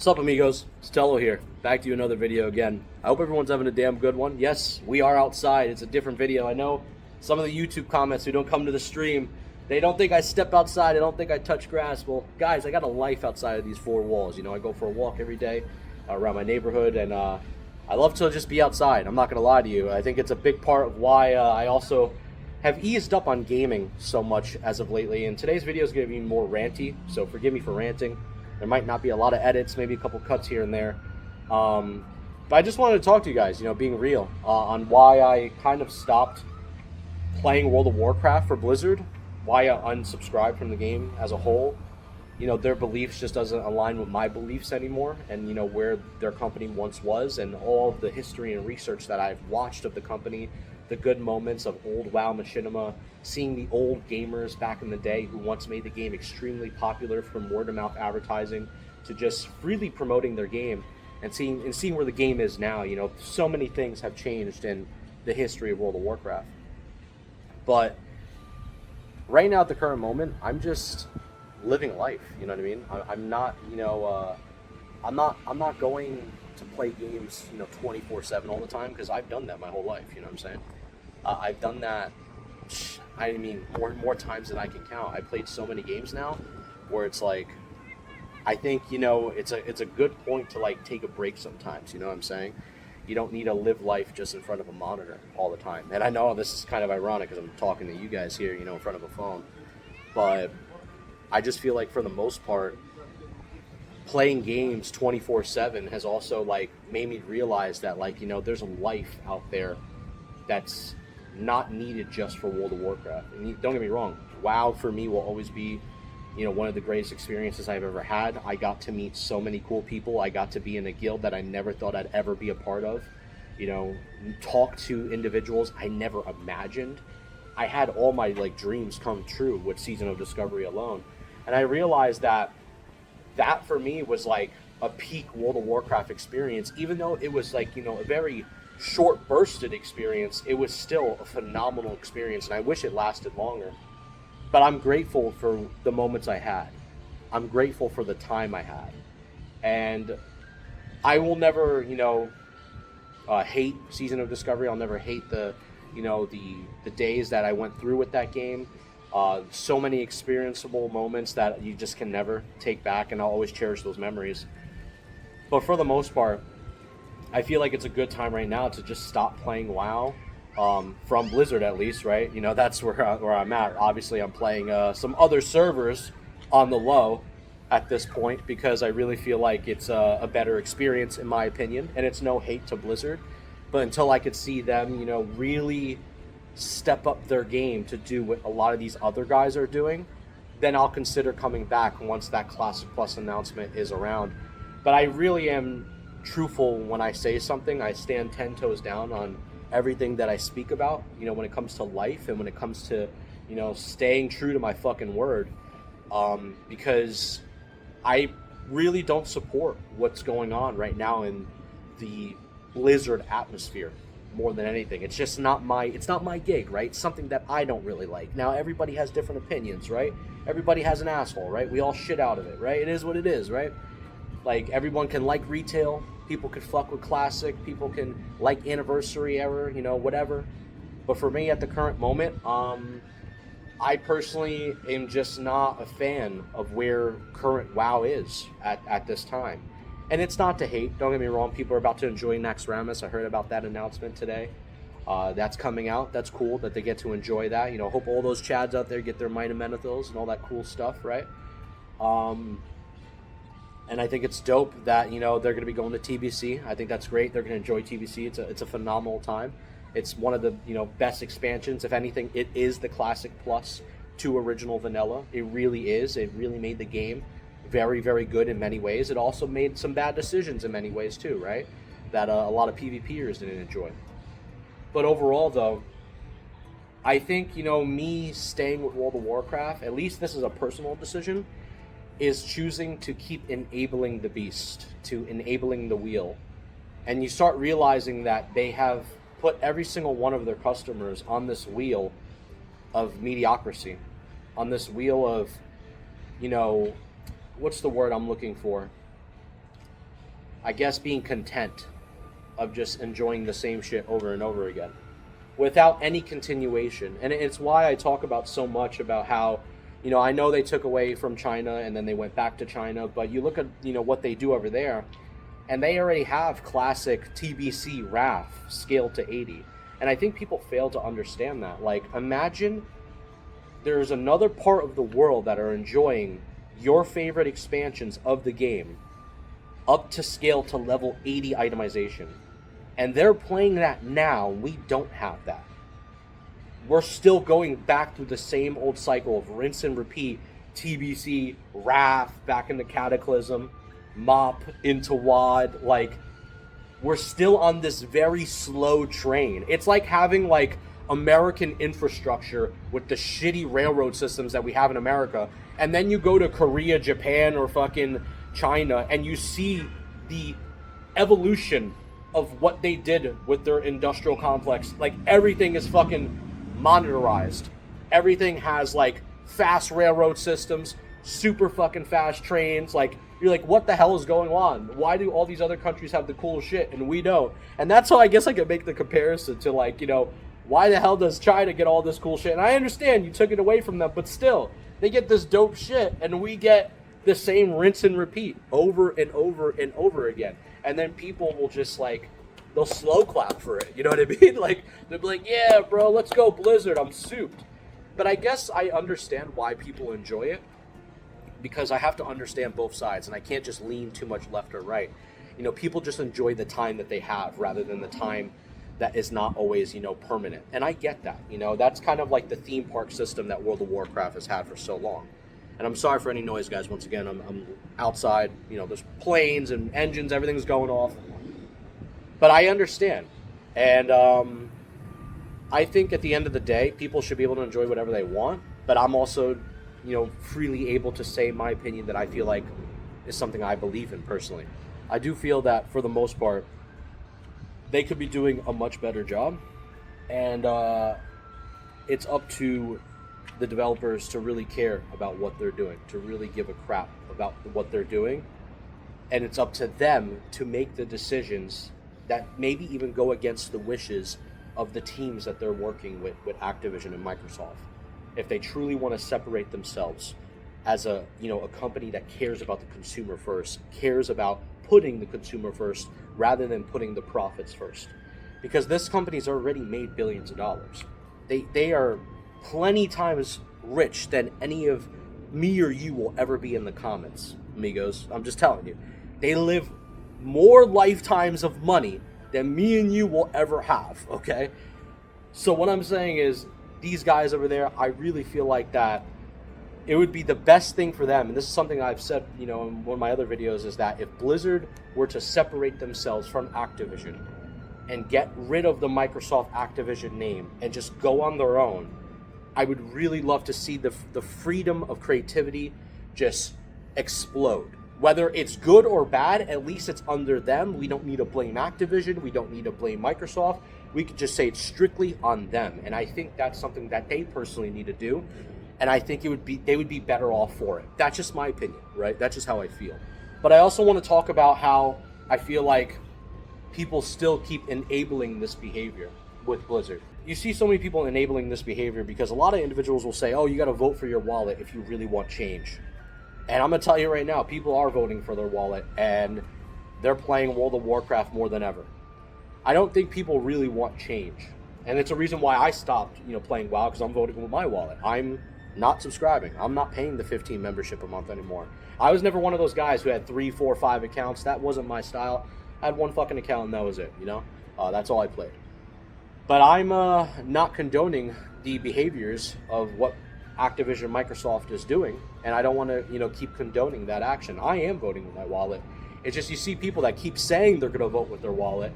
What's up, amigos? Stello here, back to you another video again. I hope everyone's having a damn good one. Yes, we are outside. It's a different video. I know some of the YouTube comments who don't come to the stream, they don't think I step outside. They don't think I touch grass. Well, guys, I got a life outside of these four walls. You know, I go for a walk every day around my neighborhood, and I love to just be outside. I'm not going to lie to you. I think it's a big part of why I also have eased up on gaming so much as of lately. And today's video is going to be more ranty, so forgive me for ranting. There might not be a lot of edits, maybe a couple cuts here and there. But I just wanted to talk to you guys, you know, being real, on why I kind of stopped playing World of Warcraft for Blizzard, why I unsubscribed from the game as a whole. You know, their beliefs just doesn't align with my beliefs anymore, and, you know, where their company once was, and all of the history and research that I've watched of the company, the good moments of old WoW machinima, seeing the old gamers back in the day who once made the game extremely popular from word-of-mouth advertising to just freely promoting their game, and seeing where the game is now. You know, so many things have changed in the history of World of Warcraft. But right now, at the current moment, I'm just living life. You know what I mean? I'm not, you know, I'm not going to play games, you know, 24/7 all the time, because I've done that my whole life. You know what I'm saying? I've done that. I mean, more times than I can count. I played so many games now, where it's like, I think, you know, it's a good point to like take a break sometimes. You know what I'm saying? You don't need to live life just in front of a monitor all the time. And I know this is kind of ironic because I'm talking to you guys here, you know, in front of a phone. But I just feel like for the most part, playing games 24/7 has also like made me realize that, like, you know, there's a life out there that's not needed just for World of Warcraft. And don't get me wrong, WoW for me will always be, you know, one of the greatest experiences I've ever had. I got to meet so many cool people. I got to be in a guild that I never thought I'd ever be a part of. You know, talk to individuals I never imagined. I had all my like dreams come true with Season of Discovery alone. And I realized that for me was like a peak World of Warcraft experience. Even though it was like, you know, a very short bursted experience, it was still a phenomenal experience, and I wish it lasted longer. But I'm grateful for the moments I had. I'm grateful for the time I had. And I will never, you know, hate Season of Discovery. I'll never hate the, you know, the days that I went through with that game. So many experienceable moments that you just can never take back, and I'll always cherish those memories. But for the most part, I feel like it's a good time right now to just stop playing WoW, from Blizzard at least, right? You know, that's where I'm at. Obviously, I'm playing some other servers on the low at this point, because I really feel like it's a better experience in my opinion, and it's no hate to Blizzard. But until I could see them, you know, really step up their game to do what a lot of these other guys are doing, then I'll consider coming back once that Classic Plus announcement is around. But I really am truthful when I say something. I stand 10 toes down on everything that I speak about, you know, when it comes to life and when it comes to, you know, staying true to my fucking word, because I really don't support what's going on right now in the Blizzard atmosphere more than anything. It's just not my gig, right? It's something that I don't really like. Now, everybody has different opinions, right? Everybody has an asshole, right? We all shit out of it, right? It is what it is, right? Like, everyone can like retail, people can fuck with classic, people can like anniversary era, you know, whatever. But for me at the current moment, I personally am just not a fan of where current WoW is at this time. And it's not to hate, don't get me wrong. People are about to enjoy Naxxramas. I heard about that announcement today. That's coming out. That's cool that they get to enjoy that. You know, hope all those chads out there get their Minomenethils and all that cool stuff, right? And I think it's dope that, you know, they're going to be going to TBC. I think that's great. They're going to enjoy TBC. It's a phenomenal time. It's one of the, you know, best expansions. If anything, it is the Classic Plus to original vanilla. It really is. It really made the game very, very good in many ways. It also made some bad decisions in many ways too, right? That a lot of PvPers didn't enjoy. But overall, though, I think, you know, me staying with World of Warcraft, at least this is a personal decision, is choosing to keep enabling the beast, to enabling the wheel. And you start realizing that they have put every single one of their customers on this wheel of mediocrity, on this wheel of, you know, what's the word I'm looking for? I guess, being content of just enjoying the same shit over and over again without any continuation. And it's why I talk about so much about how, you know, I know they took away from China and then they went back to China, but you look at, you know, what they do over there, and they already have classic TBC RAF scaled to 80. And I think people fail to understand that. Like, imagine there's another part of the world that are enjoying your favorite expansions of the game up to scale to level 80 itemization. And they're playing that now. We don't have that. We're still going back through the same old cycle of rinse and repeat. TBC, RAF, back into Cataclysm, MOP into WAD. Like, we're still on this very slow train. It's like having like American infrastructure with the shitty railroad systems that we have in America, and then you go to Korea, Japan, or fucking China, and you see the evolution of what they did with their industrial complex. Like, everything is fucking monetarized. Everything has like fast railroad systems, super fucking fast trains. Like, you're like, what the hell is going on? Why do all these other countries have the cool shit and we don't? And that's how I guess I could make the comparison to, like, you know, why the hell does China get all this cool shit? And I understand you took it away from them, but still, they get this dope shit and we get the same rinse and repeat over and over and over again. And then people will just like, they'll slow clap for it. You know what I mean? Like, they'll be like, yeah, bro, let's go Blizzard. I'm souped. But I guess I understand why people enjoy it, because I have to understand both sides, and I can't just lean too much left or right. You know, people just enjoy the time that they have rather than the time that is not always, you know, permanent. And I get that. You know, that's kind of like the theme park system that World of Warcraft has had for so long. And I'm sorry for any noise, guys. Once again, I'm outside. You know, there's planes and engines. Everything's going off. But I understand. And I think at the end of the day, people should be able to enjoy whatever they want. But I'm also, you know, freely able to say my opinion that I feel like is something I believe in personally. I do feel that for the most part, they could be doing a much better job. And it's up to the developers to really care about what they're doing, to really give a crap about what they're doing. And it's up to them to make the decisions that maybe even go against the wishes of the teams that they're working with Activision and Microsoft. If they truly want to separate themselves as a, you know, a company that cares about the consumer first, cares about putting the consumer first rather than putting the profits first. Because this company's already made billions of dollars. They are plenty times rich than any of me or you will ever be in the comments, amigos. I'm just telling you. They live more lifetimes of money than me and you will ever have, okay? So what I'm saying is, these guys over there, I really feel like that it would be the best thing for them, and this is something I've said, you know, in one of my other videos, is that if Blizzard were to separate themselves from Activision and get rid of the Microsoft Activision name and just go on their own, I would really love to see the freedom of creativity just explode. Whether it's good or bad, at least it's under them. We don't need to blame Activision. We don't need to blame Microsoft. We could just say it's strictly on them. And I think that's something that they personally need to do. And I think they would be better off for it. That's just my opinion, right? That's just how I feel. But I also want to talk about how I feel like people still keep enabling this behavior with Blizzard. You see so many people enabling this behavior because a lot of individuals will say, oh, you got to vote for your wallet if you really want change. And I'm going to tell you right now, people are voting for their wallet, and they're playing World of Warcraft more than ever. I don't think people really want change. And it's a reason why I stopped, you know, playing WoW, because I'm voting with my wallet. I'm not subscribing. I'm not paying the 15 membership a month anymore. I was never one of those guys who had 3, 4, 5 accounts. That wasn't my style. I had one fucking account, and that was it, you know? That's all I played. But I'm not condoning the behaviors of what Activision Microsoft is doing, and I don't want to, you know, keep condoning that action. I am voting with my wallet. It's just you see people that keep saying they're going to vote with their wallet,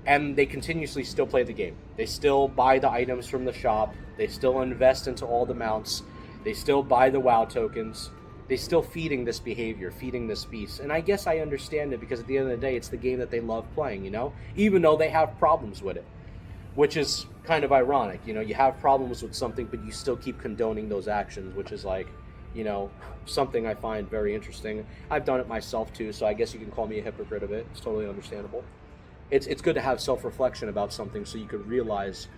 and they continuously still play the game. They still buy the items from the shop. They still invest into all the mounts. They still buy the WoW tokens. They still feeding this behavior, feeding this beast. And I guess I understand it, because at the end of the day, it's the game that they love playing, you know, even though they have problems with it, which is kind of ironic. You know, you have problems with something, but you still keep condoning those actions, which is like, you know, something I find very interesting. I've done it myself too, so I guess you can call me a hypocrite of it. It's totally understandable. It's good to have self-reflection about something so you could realize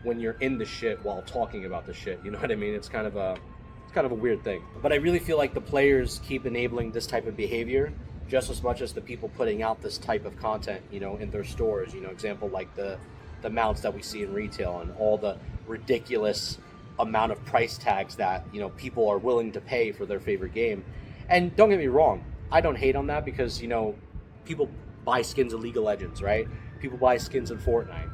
when you're in the shit while talking about the shit. You know what I mean? It's kind of a weird thing. But I really feel like the players keep enabling this type of behavior just as much as the people putting out this type of content, you know, in their stores. You know, example like the mounts that we see in retail and all the ridiculous amount of price tags that, you know, people are willing to pay for their favorite game. And don't get me wrong, I don't hate on that because, you know, people buy skins of League of Legends, right? People buy skins in Fortnite.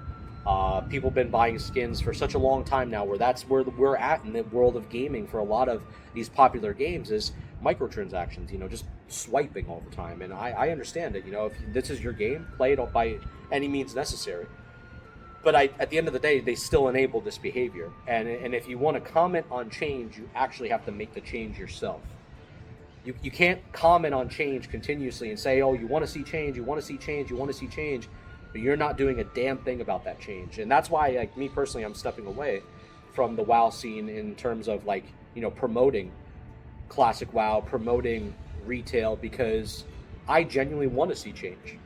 People have been buying skins for such a long time now where that's where we're at in the world of gaming for a lot of these popular games is microtransactions, you know, just swiping all the time. And I understand it, you know, if this is your game, play it by any means necessary. But at the end of the day, they still enable this behavior. And if you want to comment on change, you actually have to make the change yourself. You can't comment on change continuously and say, oh, you want to see change, you want to see change, you want to see change, but you're not doing a damn thing about that change. And that's why, like, me personally, I'm stepping away from the WoW scene in terms of, like, you know, promoting classic WoW, promoting retail, because I genuinely want to see change.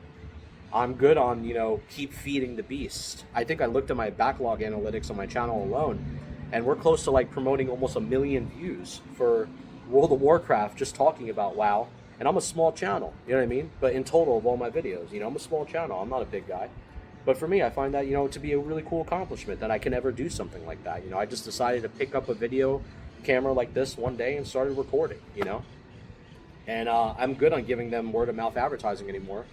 I'm good on, you know, keep feeding the beast. I think I looked at my backlog analytics on my channel alone, and we're close to, like, promoting almost 1 million views for World of Warcraft just talking about WoW. And I'm a small channel, you know what I mean? But in total of all my videos, you know, I'm a small channel. I'm not a big guy. But for me, I find that, you know, to be a really cool accomplishment that I can ever do something like that. You know, I just decided to pick up a video camera like this one day and started recording, you know? And I'm good on giving them word of mouth advertising anymore,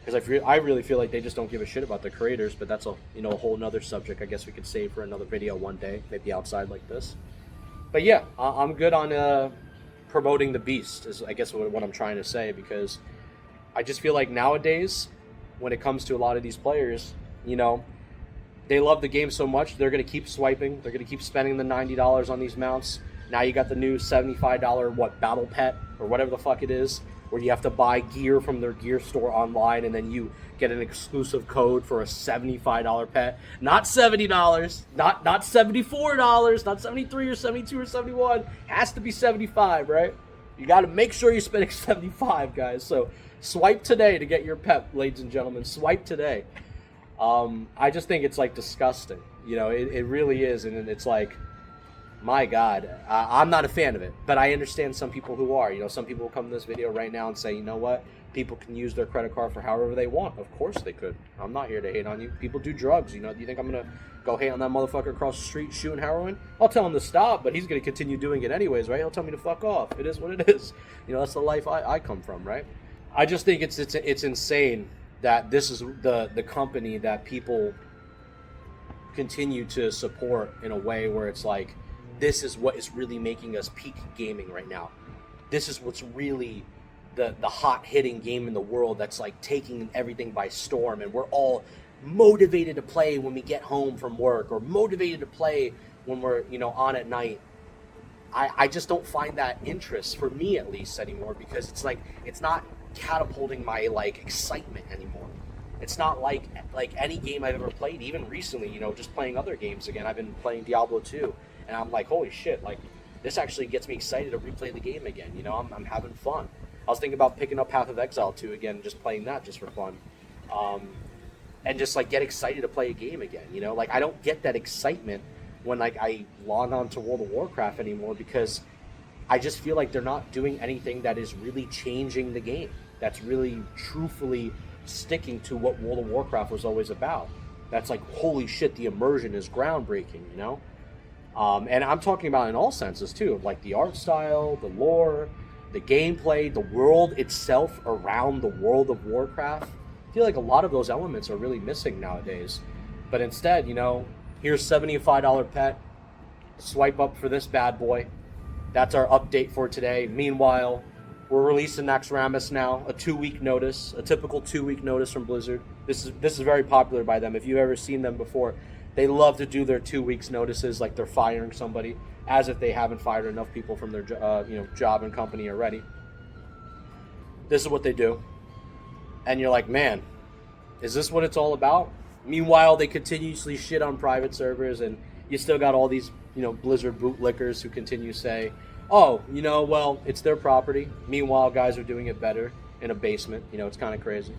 because I really feel like they just don't give a shit about the creators. But that's a, you know, a whole nother subject I guess we could save for another video one day, maybe outside like this. But yeah, I'm good on promoting the beast is, I guess, what I'm trying to say, because I just feel like nowadays, when it comes to a lot of these players, you know, they love the game so much, they're going to keep swiping, they're going to keep spending the $90 on these mounts. Now you got the new $75, battle pet, or whatever the fuck it is, where you have to buy gear from their gear store online, and then you get an exclusive code for a $75 pet. Not $70, not $74, not $73 or $72 or $71. Has to be $75, right? You got to make sure you're spending $75, guys. So swipe today to get your pet, ladies and gentlemen. Swipe today. I just think it's, like, disgusting. You know, it really is, and it's like, my God, I'm not a fan of it, but I understand some people who are. You know, some people will come to this video right now and say, you know what, people can use their credit card for however they want. Of course they could. I'm not here to hate on you. People do drugs, you know. Do you think I'm going to go hate on that motherfucker across the street shooting heroin? I'll tell him to stop, but he's going to continue doing it anyways, right? He'll tell me to fuck off. It is what it is. You know, that's the life I come from, right? I just think it's insane that this is the company that people continue to support in a way where it's like, this is what is really making us peak gaming right now. This is what's really the hot hitting game in the world that's, like, taking everything by storm, and we're all motivated to play when we get home from work, or motivated to play when we're, you know, on at night. I just don't find that interest, for me at least, anymore, because it's like, it's not catapulting my, like, excitement anymore. It's not like any game I've ever played, even recently, you know, just playing other games again. I've been playing Diablo 2. And I'm like, holy shit, like, this actually gets me excited to replay the game again. You know, I'm having fun. I was thinking about picking up Path of Exile 2 again, just playing that just for fun. And just, like, get excited to play a game again, you know? Like, I don't get that excitement when, like, I log on to World of Warcraft anymore, because I just feel like they're not doing anything that is really changing the game. That's really, truthfully sticking to what World of Warcraft was always about. That's like, holy shit, the immersion is groundbreaking, you know? And I'm talking about in all senses too, of, like, the art style, the lore, the gameplay, the world itself around the World of Warcraft. I feel like a lot of those elements are really missing nowadays. But instead, you know, here's $75 pet, swipe up for this bad boy. That's our update for today. Meanwhile, we're releasing Naxxramas now, a 2-week notice, a typical 2-week notice from Blizzard. This is very popular by them. If you've ever seen them before, they love to do their 2 weeks notices like they're firing somebody, as if they haven't fired enough people from their job and company already. This is what they do. And you're like, man, is this what it's all about? Meanwhile, they continuously shit on private servers, and you still got all these, you know, Blizzard bootlickers who continue to say, oh, well, it's their property. Meanwhile, guys are doing it better in a basement. It's kind of crazy.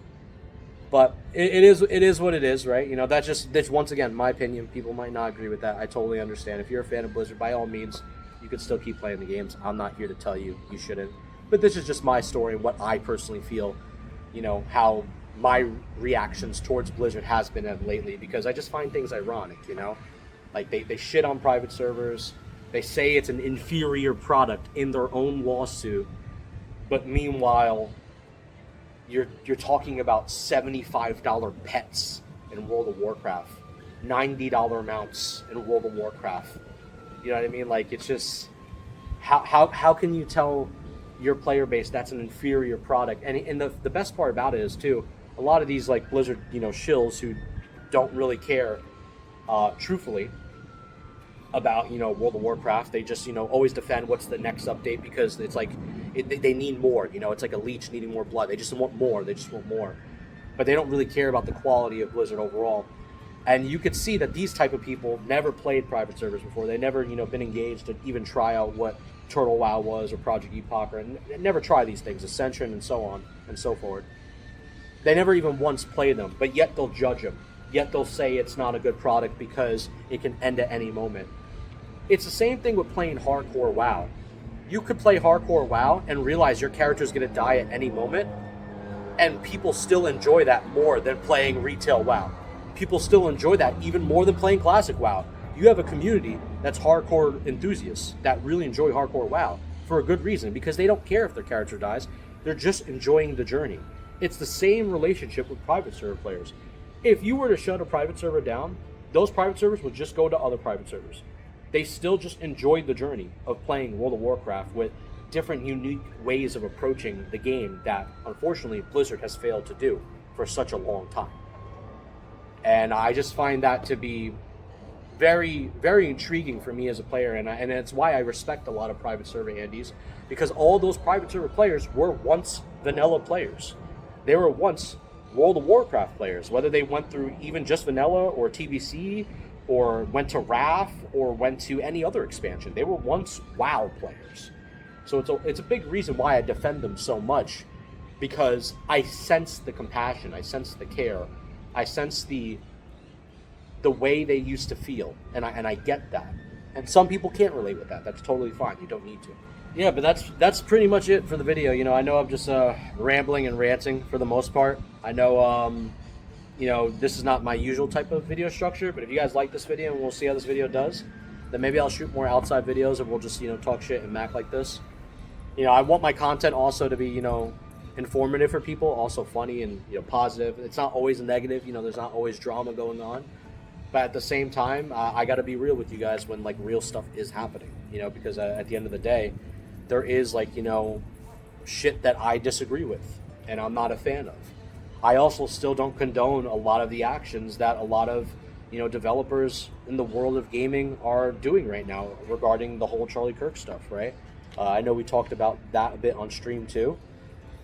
But it is what it is, right? That's once again my opinion. People might not agree with that. I totally understand. If you're a fan of Blizzard, by all means, you could still keep playing the games. I'm not here to tell you shouldn't. But this is just my story and what I personally feel, how my reactions towards Blizzard has been lately, because I just find things ironic, Like they shit on private servers. They say it's an inferior product in their own lawsuit, but meanwhile, you're talking about $75 pets in World of Warcraft, $90 amounts in World of Warcraft. You know what I mean? Like, it's just how can you tell your player base that's an inferior product? And the best part about it is too, a lot of these like Blizzard shills who don't really care truthfully about World of Warcraft. They just always defend what's the next update, because it's like they need more. It's like a leech needing more blood. They just want more. But they don't really care about the quality of Blizzard overall. And you could see that these type of people never played private servers before. They never been engaged to even try out what Turtle WoW was or Project Epoch, and never try these things, Ascension and so on and so forth. They never even once played them, but yet they'll judge them. Yet they'll say it's not a good product because it can end at any moment. It's the same thing with playing hardcore WoW. You could play hardcore WoW and realize your character's going to die at any moment, and people still enjoy that more than playing retail WoW. People still enjoy that even more than playing classic WoW. You have a community that's hardcore enthusiasts that really enjoy hardcore WoW for a good reason, because they don't care if their character dies. They're just enjoying the journey. It's the same relationship with private server players. If you were to shut a private server down, those private servers would just go to other private servers. They still just enjoyed the journey of playing World of Warcraft with different unique ways of approaching the game that, unfortunately, Blizzard has failed to do for such a long time. And I just find that to be very, very intriguing for me as a player, and it's why I respect a lot of private server Andes, because all those private server players were once vanilla players. They were once World of Warcraft players, whether they went through even just vanilla or TBC, or went to WRAF, or went to any other expansion. They were once WoW players. So it's a big reason why I defend them so much, because I sense the compassion, I sense the care, I sense the way they used to feel, and I get that. And some people can't relate with that. That's totally fine. You don't need to. Yeah, but that's pretty much it for the video. I know I'm just rambling and ranting for the most part. I know this is not my usual type of video structure, but if you guys like this video and we'll see how this video does, then maybe I'll shoot more outside videos and we'll just talk shit and mac like this. I want my content also to be informative for people, also funny and positive. It's not always negative. There's not always drama going on. But at the same time, I got to be real with you guys when like real stuff is happening, because at the end of the day, there is like, shit that I disagree with and I'm not a fan of. I also still don't condone a lot of the actions that a lot of, developers in the world of gaming are doing right now regarding the whole Charlie Kirk stuff, right? I know we talked about that a bit on stream too.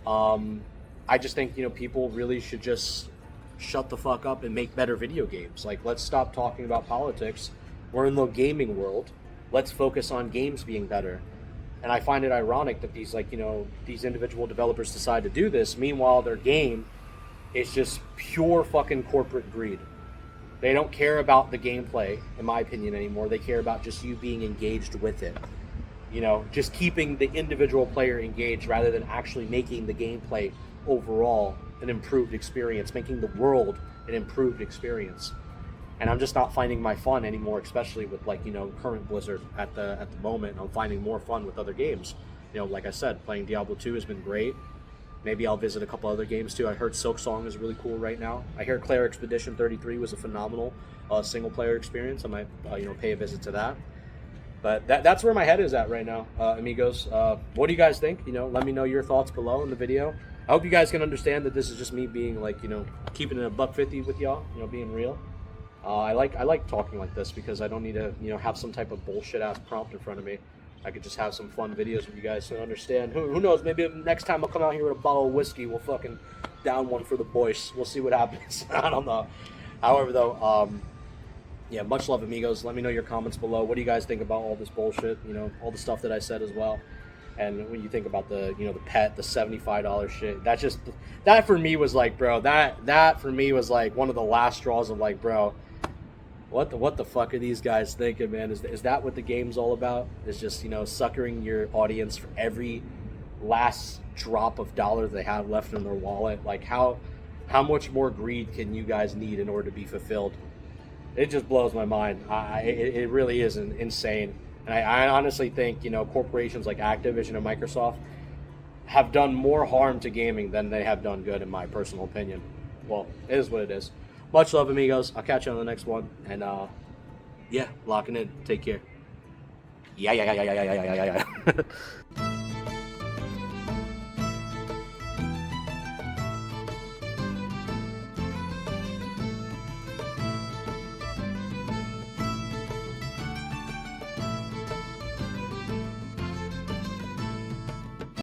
I just think, people really should just shut the fuck up and make better video games. Like, let's stop talking about politics. We're in the gaming world. Let's focus on games being better. And I find it ironic that these, these individual developers decide to do this. Meanwhile, their game is just pure fucking corporate greed. They don't care about the gameplay, in my opinion, anymore. They care about just you being engaged with it. Just keeping the individual player engaged rather than actually making the gameplay overall an improved experience, making the world an improved experience. And I'm just not finding my fun anymore, especially with current Blizzard at the moment. I'm finding more fun with other games. Like I said, playing Diablo 2 has been great. Maybe I'll visit a couple other games too. I heard Silksong is really cool right now. I hear Claire Expedition 33 was a phenomenal single player experience. I might pay a visit to that. But that's where my head is at right now, amigos. What do you guys think? Let me know your thoughts below in the video. I hope you guys can understand that this is just me being keeping it a $1.50 with y'all, being real. I like talking like this because I don't need to have some type of bullshit ass prompt in front of me. I could just have some fun videos with you guys to understand. Who knows? Maybe next time I'll come out here with a bottle of whiskey. We'll fucking down one for the boys. We'll see what happens. I don't know. However, though, yeah, much love, amigos. Let me know your comments below. What do you guys think about all this bullshit? You know, all the stuff that I said as well. And when you think about the, you know, the pet, the $75 shit, that for me was like, bro, that for me was like one of the last straws of like, bro, what the fuck are these guys thinking, man? Is that what the game's all about? Is just, you know, suckering your audience for every last drop of dollar they have left in their wallet? Like, how much more greed can you guys need in order to be fulfilled? It just blows my mind. It really is insane. And I honestly think, you know, corporations like Activision and Microsoft have done more harm to gaming than they have done good, in my personal opinion. Well, it is what it is. Much love, amigos. I'll catch you on the next one. And, yeah, locking in. Take care. Yeah.